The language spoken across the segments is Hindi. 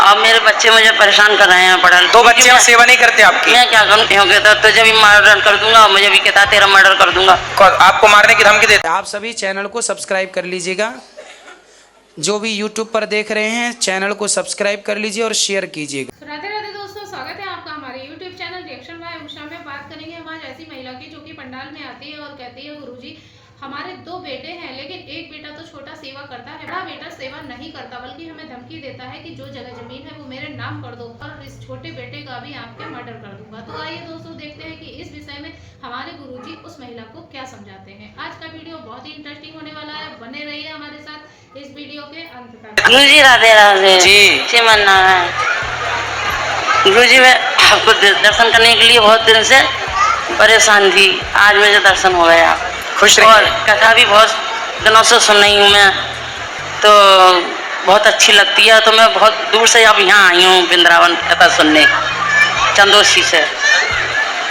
अब मेरे बच्चे मुझे परेशान कर रहे हैं पढ़ा। दो बच्चे हैं, सेवा नहीं करते आपकी? मैं क्या करूँ, तुझे भी मर्डर कर दूंगा, मुझे भी कहता तेरा मर्डर कर दूंगा। आपको मारने की धमकी देते? आप सभी चैनल को सब्सक्राइब कर लीजिएगा। जो भी यूट्यूब पर देख रहे हैं चैनल को सब्सक्राइब कर लीजिए और शेयर कीजिएगा। राधे राधे दोस्तों, स्वागत है आपका हमारे YouTube channel reaction by Usha में। बात करेंगे हम आज ऐसी महिला की जो कि पंडाल में आती है और कहती है गुरुजी हमारे दो बेटे हैं, लेकिन एक बेटा तो छोटा सेवा करता है, बड़ा बेटा सेवा नहीं करता, बल्कि हमें धमकी देता है कि जो जगह जमीन है वो मेरे नाम कर दो और इस छोटे बेटे का भी आपके मर्डर कर दूंगा। तो आइए दोस्तों देखते हैं कि इस विषय में हमारे गुरुजी उस महिला को क्या समझाते हैं। आज का वीडियो बहुत ही इंटरेस्टिंग होने वाला है, बने रहिए हमारे साथ इस वीडियो के अंत तक। गुरुजी राधे राधे जी मन्ना है। गुरुजी मैं आपको दर्शन करने के लिए बहुत दिन से परेशान थी, आज मुझे दर्शन हो गया। खुश और कथा भी बहुत दिनों से सुन रही हूँ मैं, तो बहुत अच्छी लगती है। तो मैं बहुत दूर से अब यहाँ आई हूँ वृंदावन कथा सुनने, चंदोसी से।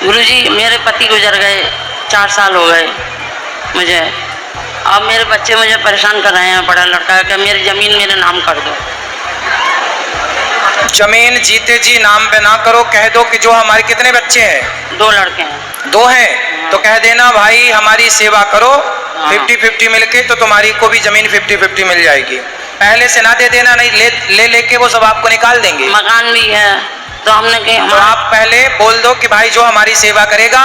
गुरुजी मेरे पति गुजर गए, 4 साल हो गए मुझे। अब मेरे बच्चे मुझे परेशान कर रहे हैं, बड़ा लड़का कि मेरी ज़मीन मेरे नाम कर दो। जमीन जीते जी नाम पे ना करो, कह दो कि जो हमारे कितने बच्चे हैं? 2 लड़के हैं। 2 हैं तो कह देना भाई हमारी सेवा करो, 50-50 मिलके तो तुम्हारी को भी जमीन 50-50 मिल जाएगी। पहले से ना दे देना, नहीं लेके वो सब आपको निकाल देंगे। मकान भी है तो हमने कहा तो आप पहले बोल दो कि भाई जो हमारी सेवा करेगा,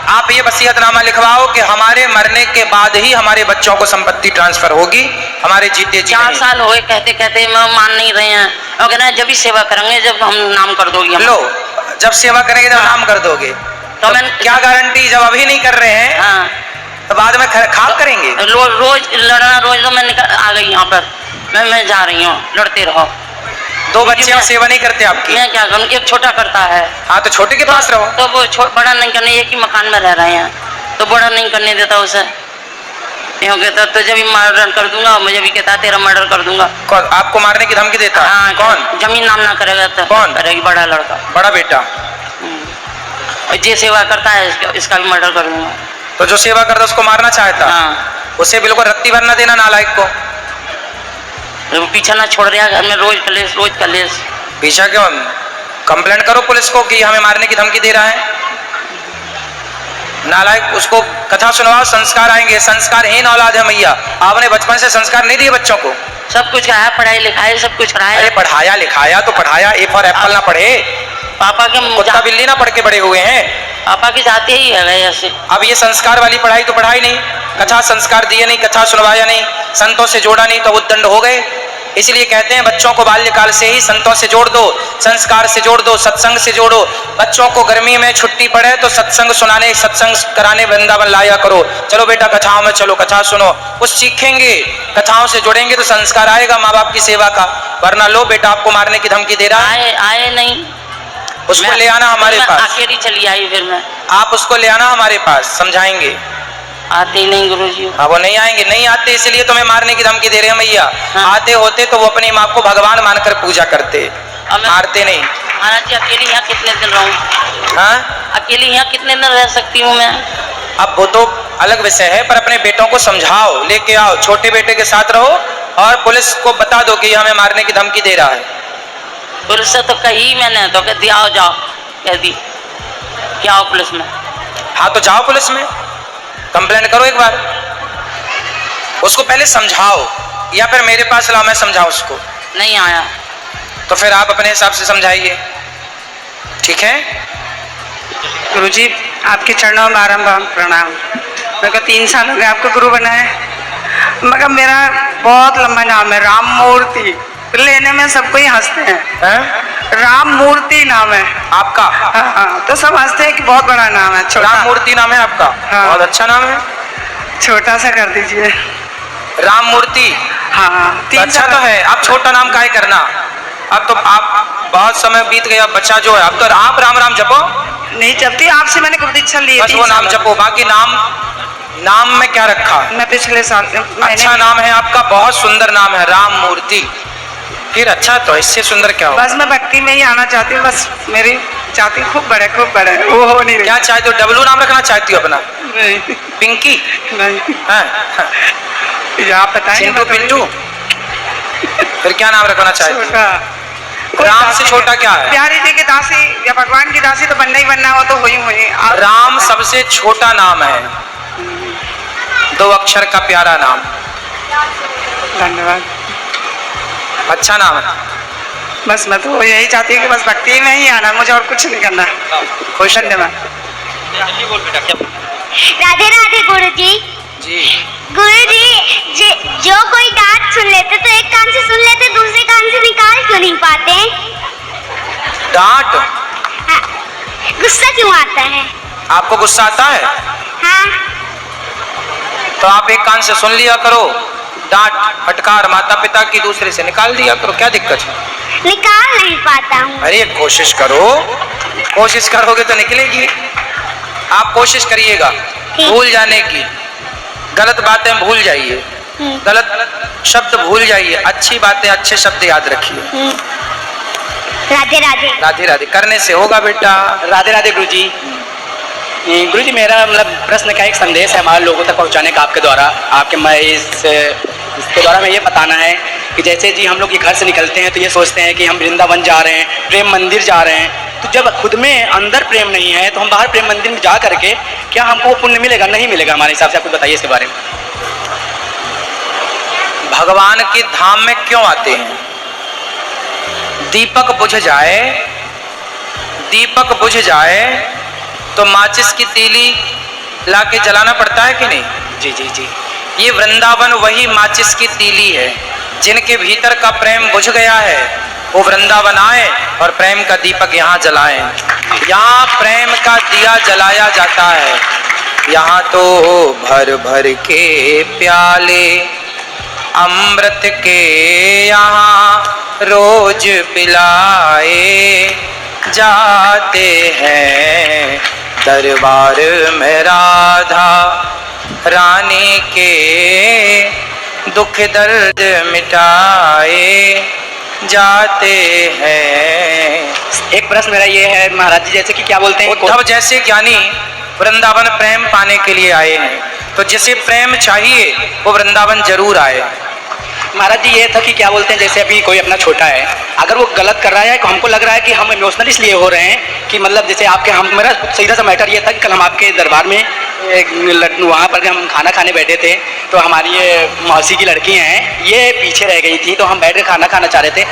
आप ये वसीयतनामा लिखवाओ कि हमारे मरने के बाद ही हमारे बच्चों को संपत्ति ट्रांसफर होगी, हमारे जीते जी 4 साल हो गए कहते कहते मान नहीं रहे हैं। और कहना जब भी सेवा करेंगे जब हम नाम कर दोगे। लो जब सेवा करेंगे जब नाम कर दोगे तो क्या गारंटी? जब अभी नहीं कर रहे हैं हाँ तो बाद में खराब करेंगे। रोज लड़ना, रोज तो मैं आ गई यहाँ पर, मैं जा रही हूँ, लड़ते रहो। 2 बच्चे हैं, सेवा नहीं करते आपकी? मैं क्या करूँ, एक छोटा करता है। हाँ तो छोटे के पास रहो। तो वो बड़ा नहीं करने, एक ही मकान में रह रहे हैं तो बड़ा नहीं करने देता उसे। यूँ कहता तुझे भी मर्डर कर दूंगा, मुझे भी कहता तेरा मर्डर कर दूंगा। कौन आपको मारने की धमकी देता? हाँ, कौन? जमीन नाम ना करेगा तो कौन करेगी? बड़ा लड़का, बड़ा बेटा। जो सेवा करता है इसका भी मर्डर कर दूंगा। तो जो सेवा करता उसको मारना चाहता? हाँ। उसे बिल्कुल रत्ती भर ना देना नालायक को। वो पीछा ना छोड़ रहा घर में, रोज कलेश। पीछा क्यों? कंप्लेंट करो पुलिस को कि हमें मारने की धमकी दे रहा है। नालायक, उसको कथा सुनवाओ, संस्कार आएंगे। संस्कारहीन औलाद है मैया, आपने बचपन से संस्कार नहीं दिए बच्चों को। सब कुछ कहा, पढ़ाई लिखाई सब कुछ रहा है। अरे पढ़ाया लिखाया तो पढ़ाया, ए फॉर एप्पल ना पढ़े, पापा के कुत्ता बिल्ली ना पढ़ के बड़े हुए हैं। पापा की जाते ही है ऐसे। अब ये संस्कार वाली पढ़ाई तो पढ़ाई नहीं, कथा संस्कार दिए नहीं, कथा सुनवाया नहीं, संतों से जोड़ा नहीं, तो उद्दंड हो गए। इसलिए कहते हैं बच्चों को बाल्यकाल से ही संतों से जोड़ दो, संस्कार से जोड़ दो, सत्संग से जोड़ो। बच्चों को गर्मी में छुट्टी पड़े तो सत्संग सुनाने, सत्संग कराने वृंदावन लाया करो। चलो बेटा कथाओं में चलो, कथा सुनो, कुछ सीखेंगे। कथाओं से जुड़ेंगे तो संस्कार आएगा माँ बाप की सेवा का। वरना लो बेटा आपको मारने की धमकी दे रहा है। आए नहीं, उसको ले आना हमारे पास। अकेली चली आई, फिर मैं आप उसको ले आना हमारे पास, समझाएंगे। आते ही नहीं गुरुजी। हाँ वो नहीं आएंगे, नहीं आते इसलिए तुम्हें मारने की धमकी दे रहे हैं मैया। हाँ। आते होते तो वो अपनी माँ को भगवान मानकर पूजा करते, मारते नहीं। महाराज जी अकेली यहाँ कितने दिन रहूँ? हाँ अकेली यहाँ कितने दिन रह सकती हूँ मैं? अब वो तो अलग विषय है, पर अपने बेटों को समझाओ, लेके आओ, छोटे बेटे के साथ रहो और पुलिस को बता दो कि हमें मारने की धमकी दे रहा है। पुलिस से तो कही मैंने, तो कहती आओ जाओ, कह दी क्या आओ पुलिस में। हाँ तो जाओ पुलिस में, कंप्लेंट करो एक बार। उसको पहले समझाओ या फिर मेरे पास लाओ, मैं समझाऊं उसको। नहीं आया तो फिर आप अपने हिसाब से समझाइए, ठीक है? गुरुजी आपके चरणों में बारंबार प्रणाम। मेरे को 3 साल हो गए आपको गुरु बनाए, मगर मेरा बहुत लंबा नाम है राम मूर्ति, लेने में सबको ही हंसते हैं। राम मूर्ति नाम है आपका? हाँ, तो सब हंसते हैं कि बहुत बड़ा नाम है। राम मूर्ति नाम है आपका? हाँ। बहुत अच्छा नाम है। छोटा सा कर दीजिए। राम मूर्ति? हाँ तो अच्छा तो है, आप छोटा नाम काहे करना? अब तो आप बहुत समय बीत गया, बच्चा जो है, अब तो आप राम राम जपो। नहीं जपती, आपसे मैंने गुरु दीक्षा ली। बस वो नाम जपो, बाकी नाम में क्या रखा? मैं पिछले साल अच्छा नाम है आपका, बहुत सुंदर नाम है राम मूर्ति। फिर अच्छा तो इससे सुंदर क्या हो? बस मैं भक्ति में ही आना चाहती हूँ, बस मेरी चाहती खूब बड़े वो हो नहीं रही। क्या चाहती हो? डब्लू नाम रखना चाहती हो अपना? नहीं पिंकी? नहीं। हाँ। आप बताएं। चिंटू पिंटू? फिर क्या नाम रखना चाहती हो? छोटा कोई राम दासी से छोटा है। क्या है? प्यारी जी की दासी या भगवान की दासी तो बनना ही बनना, वो तो हुई हुई। आप राम सबसे छोटा नाम है, 2 अक्षर का प्यारा नाम, धन्यवाद। अच्छा नाम है। बस मैं तो यही चाहती हूँ कि बस भक्ति में ही आना, मुझे और कुछ नहीं करना। खुश धन्यवाद। राधे राधे गुरु जी। जी। गुरु जी जो कोई डांट सुन लेते तो एक कान से सुन लेते, दूसरे कान से निकाल क्यों नहीं पाते? डांट? हाँ, गुस्सा क्यों आता है? आपको गुस्सा आता है? हाँ, तो आप एक कान से सुन लिया करो, डांट फटकार माता पिता की दूसरे से निकाल दिया करो, क्या दिक्कत है? निकाल नहीं पाता हूँ। अरे कोशिश करो, कोशिश करोगे तो निकलेगी। आप कोशिश करिएगा भूल जाने की, गलत बातें भूल जाइए, गलत शब्द भूल जाइए, अच्छी बातें अच्छे शब्द याद रखिए। राधे राधे। राधे राधे करने से होगा बेटा। राधे राधे गुरु जी। गुरु जी मेरा मतलब प्रश्न का एक संदेश है हमारे लोगों तक पहुंचाने का आपके द्वारा। आपके मैं इसके द्वारा मैं ये बताना है कि जैसे जी हम लोग ये घर से निकलते हैं तो ये सोचते हैं कि हम वृंदावन जा रहे हैं, प्रेम मंदिर जा रहे हैं। तो जब खुद में अंदर प्रेम नहीं है तो हम बाहर प्रेम मंदिर में जा करके क्या हमको पुण्य मिलेगा? नहीं मिलेगा हमारे हिसाब से। आप कुछ बताइए इसके बारे में। भगवान के धाम में क्यों आते हैं? दीपक बुझ जाए, दीपक बुझ जाए तो माचिस की तीली लाके जलाना पड़ता है कि नहीं? जी जी जी। ये वृंदावन वही माचिस की तीली है। जिनके भीतर का प्रेम बुझ गया है वो वृंदावन आए और प्रेम का दीपक यहाँ जलाएं। यहाँ प्रेम का दिया जलाया जाता है। यहाँ तो भर भर के प्याले अमृत के यहाँ रोज पिलाए जाते हैं। दरबार में राधा रानी के दुख दर्द मिटाए जाते हैं। एक प्रश्न मेरा ये है महाराज जी, जैसे कि क्या बोलते हैं उद्धव जैसे ज्ञानी वृंदावन प्रेम पाने के लिए आए हैं, तो जिसे प्रेम चाहिए वो वृंदावन जरूर आए। महाराज जी ये था कि क्या बोलते हैं जैसे अभी कोई अपना छोटा है, अगर वो गलत कर रहा है तो हमको लग रहा है कि हम इमोशनल इसलिए हो रहे हैं कि मतलब जैसे आपके हम मेरा सीधा सा मैटर ये था कि कल हम आपके दरबार में एक वहाँ पर हम खाना खाने बैठे थे तो हमारी ये मौसी की लड़की हैं, ये पीछे रह गई थी तो हम बैठ के खाना खाना चाह रहे थे।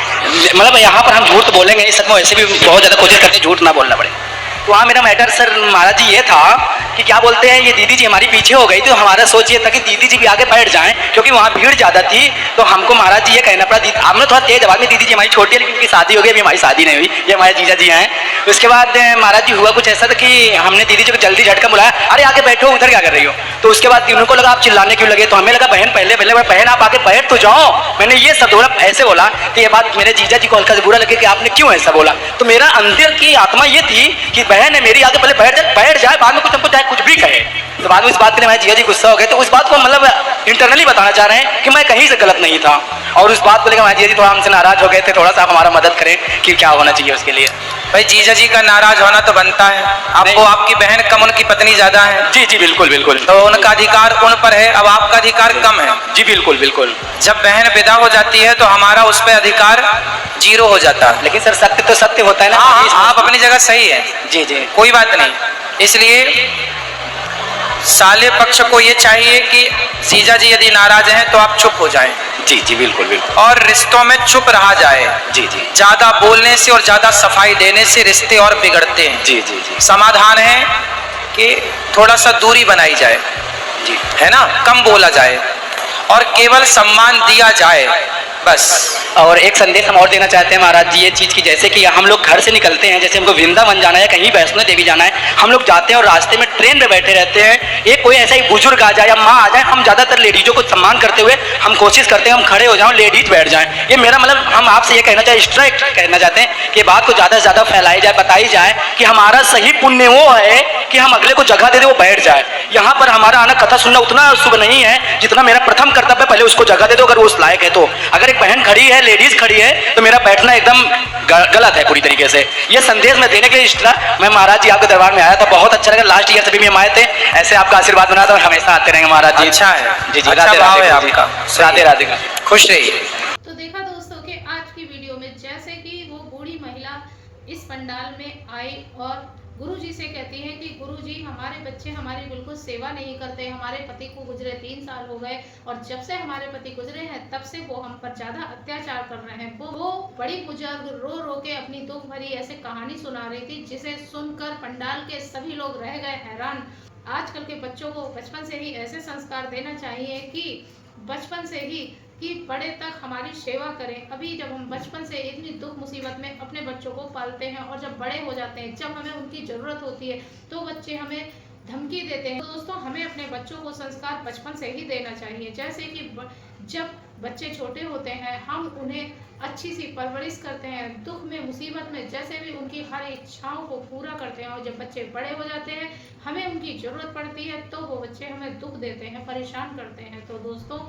मतलब यहाँ पर हम झूठ तो बोलेंगे नहीं, सच में वैसे भी बहुत ज़्यादा कोशिश करते हैं झूठ ना बोलना पड़े। तो वहाँ मेरा मैटर सर महाराज जी ये था कि क्या बोलते हैं ये दीदी जी हमारी पीछे हो गई तो हमारा सोच ये था कि दीदी जी भी आगे बैठ जाएं क्योंकि वहाँ भीड़ ज़्यादा थी। तो हमको महाराज जी ये कहना पड़ा, हमने थोड़ा तेज आवाज़ में, दीदी जी हमारी छोटी है लेकिन उनकी शादी हो गई, अभी हमारी शादी नहीं हुई, ये हमारे जीजा जी हैं। उसके बाद महाराज जी हुआ कुछ ऐसा था कि हमने दीदी जी को जल्दी झटका बुलाया, अरे आगे बैठो, उधर क्या कर रही हो? तो उसके बाद उनको लगा आप चिल्लाने क्यों लगे, तो हमें लगा बहन पहले बहन आप आगे बैठ तो जाओ। मैंने ये सब बोला, ऐसे बोला तो ये बात मेरे जीजा जी को हल्का से बुरा लगे कि आपने क्यों ऐसा बोला। तो मेरा अंदर की आत्मा ये थी कि बहन है मेरी, आगे पहले बैठ जाए, बाद में कुछ हमको चाहे कुछ भी कहे। तो बाद में इस बात के लिए हमारे जीजा जी गुस्सा हो गए। तो उस बात को मतलब इंटरनली बताना चाह रहे हैं कि मैं कहीं से गलत नहीं था, और उस बात को लेकर हमारे जीजा जी थोड़ा हमसे नाराज हो गए थे। थोड़ा सा आप हमारा मदद करें कि क्या होना चाहिए उसके लिए। भाई जीजा जी का नाराज होना तो बनता है, आपको आपकी बहन कम उनकी पत्नी ज्यादा है। जी जी बिल्कुल बिल्कुल। तो उनका अधिकार उन पर है, अब आपका अधिकार कम है। जी बिल्कुल बिल्कुल। जब बहन विदा हो जाती है तो हमारा उस पर अधिकार 0 हो जाता है। लेकिन सर सत्य तो सत्य होता है ना। हाँ, आप अपनी जगह सही है। जी जी कोई बात नहीं। इसलिए साले पक्ष को ये चाहिए कि जीजा जी यदि नाराज हैं तो आप चुप हो जाएं। जी जी बिल्कुल बिल्कुल। और रिश्तों में चुप रहा जाए। जी जी ज्यादा बोलने से और ज्यादा सफाई देने से रिश्ते और बिगड़ते हैं। जी जी जी समाधान है कि थोड़ा सा दूरी बनाई जाए, जी है ना, कम बोला जाए और केवल सम्मान दिया जाए, बस। और एक संदेश हम और देना चाहते हैं महाराज जी ये चीज़ की, जैसे कि हम लोग घर से निकलते हैं, जैसे हमको वृंदावन जाना है, कहीं वैष्णो देवी जाना है, हम लोग जाते हैं और रास्ते में ट्रेन में बैठे रहते हैं, एक कोई ऐसा ही बुजुर्ग आ जाए या माँ आ जाए, हम ज़्यादातर लेडीज़ों को सम्मान करते हुए हम कोशिश करते हैं हम खड़े हो जाएं, लेडीज बैठ जाएं। ये मेरा मतलब हम आपसे ये कहना चाहे स्ट्राइक कहना चाहते हैं कि बात को ज़्यादा से ज़्यादा फैलाई जाए, बताई जाए कि हमारा सही पुण्य वो है कि हम अगले को जगह दे दे, वो बैठ जाए। यहाँ पर हमारा आना कथा सुनना उतना शुभ नहीं है जितना मेरा प्रथम कर्तव्य, पहले उसको जगह दे दो अगर वो उस लायक है तो। अगर एक बहन खड़ी है, लेडीज खड़ी है, तो मेरा बैठना एकदम गलत है पूरी तरीके से। ये संदेश मैं देने के लिए इस मैं महाराज जी आपके दरबार में आया था, बहुत अच्छा लगा। लास्ट ईयर सभी में हम आए थे, ऐसे आपका आशीर्वाद बना था और हमेशा आते रहेंगे महाराज जी। अच्छा है जी जी, अच्छा राधे भाव है राधे आपका। राधे राधे। खुश रहिए। तो देखा दोस्तों कि आज की वीडियो में जैसे कि वो बूढ़ी महिला इस पंडाल में आई और गुरुजी से कहती है कि गुरुजी हमारे बच्चे हमारी बिल्कुल सेवा नहीं करते, हमारे पति को गुजरे 3 साल हो गए और जब से हमारे पति गुजरे हैं तब से वो हम पर ज़्यादा अत्याचार कर रहे हैं। वो बड़ी बुजुर्ग रो रो के अपनी दुख भरी ऐसे कहानी सुना रही थी, जिसे सुनकर पंडाल के सभी लोग रह गए हैरान। आजकल के बच्चों को बचपन से ही ऐसे संस्कार देना चाहिए कि बचपन से ही कि बड़े तक हमारी सेवा करें। अभी जब हम बचपन से इतनी दुख मुसीबत में अपने बच्चों को पालते हैं और जब बड़े हो जाते हैं, जब हमें उनकी ज़रूरत होती है तो बच्चे हमें धमकी देते हैं। तो दोस्तों हमें अपने बच्चों को संस्कार बचपन से ही देना चाहिए। जैसे कि जब बच्चे छोटे होते हैं हम उन्हें अच्छी सी परवरिश करते हैं, दुख में मुसीबत में जैसे भी उनकी हर इच्छाओं को पूरा करते हैं, और जब बच्चे बड़े हो जाते हैं हमें उनकी ज़रूरत पड़ती है तो वो बच्चे हमें दुख देते हैं, परेशान करते हैं। तो दोस्तों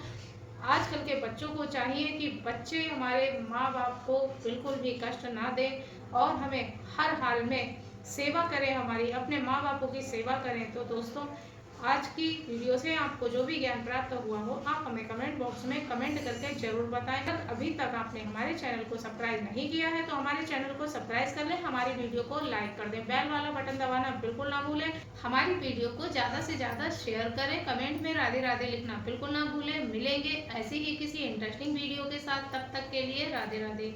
आजकल के बच्चों को चाहिए कि बच्चे हमारे माँ बाप को बिल्कुल भी कष्ट ना दें और हमें हर हाल में सेवा करें, हमारी अपने माँ बापों की सेवा करें। तो दोस्तों आज की वीडियो से आपको जो भी ज्ञान प्राप्त हुआ हो आप हमें कमेंट बॉक्स में कमेंट करके जरूर बताएं। अभी तक आपने हमारे चैनल को सब्सक्राइब नहीं किया है तो हमारे चैनल को सब्सक्राइब कर लें, हमारी वीडियो को लाइक कर दें, बेल वाला बटन दबाना बिल्कुल ना भूलें। हमारी वीडियो को ज़्यादा से ज़्यादा शेयर करें, कमेंट में राधे राधे लिखना बिल्कुल ना भूलें। मिलेंगे ऐसी ही किसी इंटरेस्टिंग वीडियो के साथ, तब तक के लिए राधे राधे।